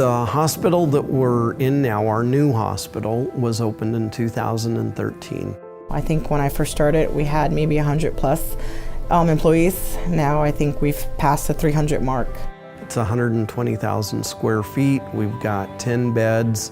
The hospital that we're in now, our new hospital, was opened in 2013. I think when I first started, we had maybe 100 plus employees. Now I think we've passed the 300 mark. It's 120,000 square feet. We've got 10 beds,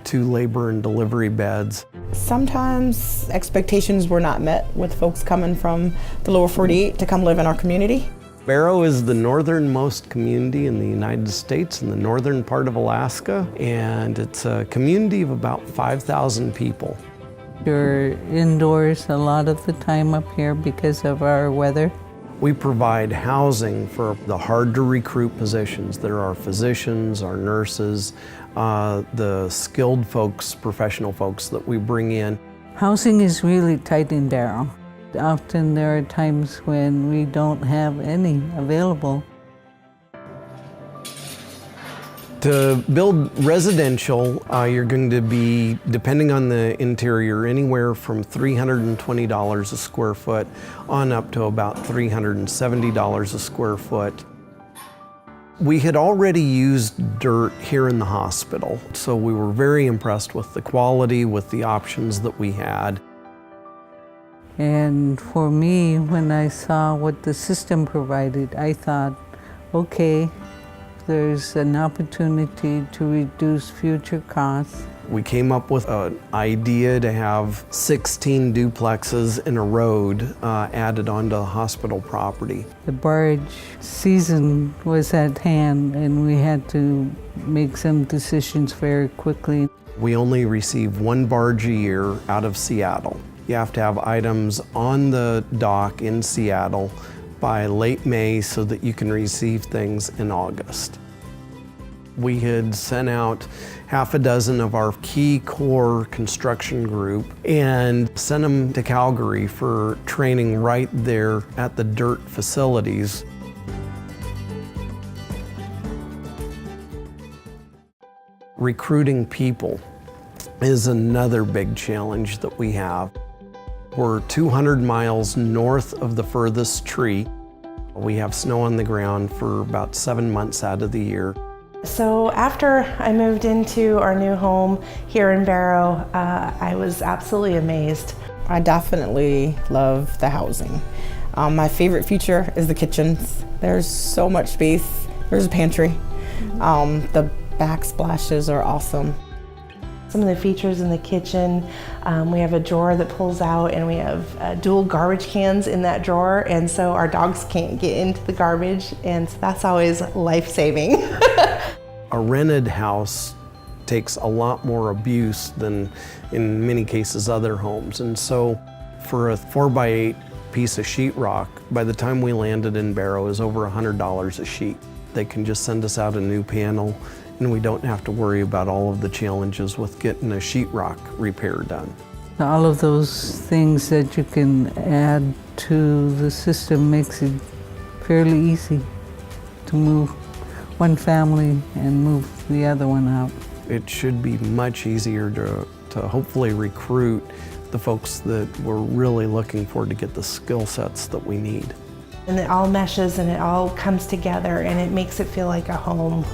2 labor and delivery beds. Sometimes expectations were not met with folks coming from the lower 48 to come live in our community. Barrow is the northernmost community in the United States, in the northern part of Alaska, and it's a community of about 5,000 people. You're indoors a lot of the time up here because of our weather. We provide housing for the hard-to-recruit positions. There are physicians, our nurses, the skilled folks, professional folks that we bring in. Housing is really tight in Barrow. Often there are times when we don't have any available. To build residential, you're going to be, depending on the interior, anywhere from $320 a square foot on up to about $370 a square foot. We had already used DIRTT here in the hospital, so we were very impressed with the quality, with the options that we had. And for me, when I saw what the system provided, I thought, okay, there's an opportunity to reduce future costs. We came up with an idea to have 16 duplexes in a road added onto the hospital property. The barge season was at hand, and we had to make some decisions very quickly. We only receive 1 barge a year out of Seattle. You have to have items on the dock in Seattle by late May so that you can receive things in August. We had sent out half a dozen of our key core construction group and sent them to Calgary for training right there at the DIRTT facilities. Recruiting people is another big challenge that we have. We're 200 miles north of the furthest tree. We have snow on the ground for about 7 months out of the year. So after I moved into our new home here in Barrow, I was absolutely amazed. I definitely love the housing. My favorite feature is the kitchens. There's so much space. There's a pantry. The backsplashes are awesome. Some of the features in the kitchen, we have a drawer that pulls out, and we have dual garbage cans in that drawer, and so our dogs can't get into the garbage, and so that's always life-saving. A rented house takes a lot more abuse than in many cases other homes, and so for a 4x8 piece of sheetrock, by the time we landed in Barrow, is over $100 a sheet. They can just send us out a new panel, and we don't have to worry about all of the challenges with getting a sheetrock repair done. All of those things that you can add to the system makes it fairly easy to move one family and move the other one out. It should be much easier to hopefully recruit the folks that we're really looking for to get the skill sets that we need. And it all meshes and it all comes together, and it makes it feel like a home.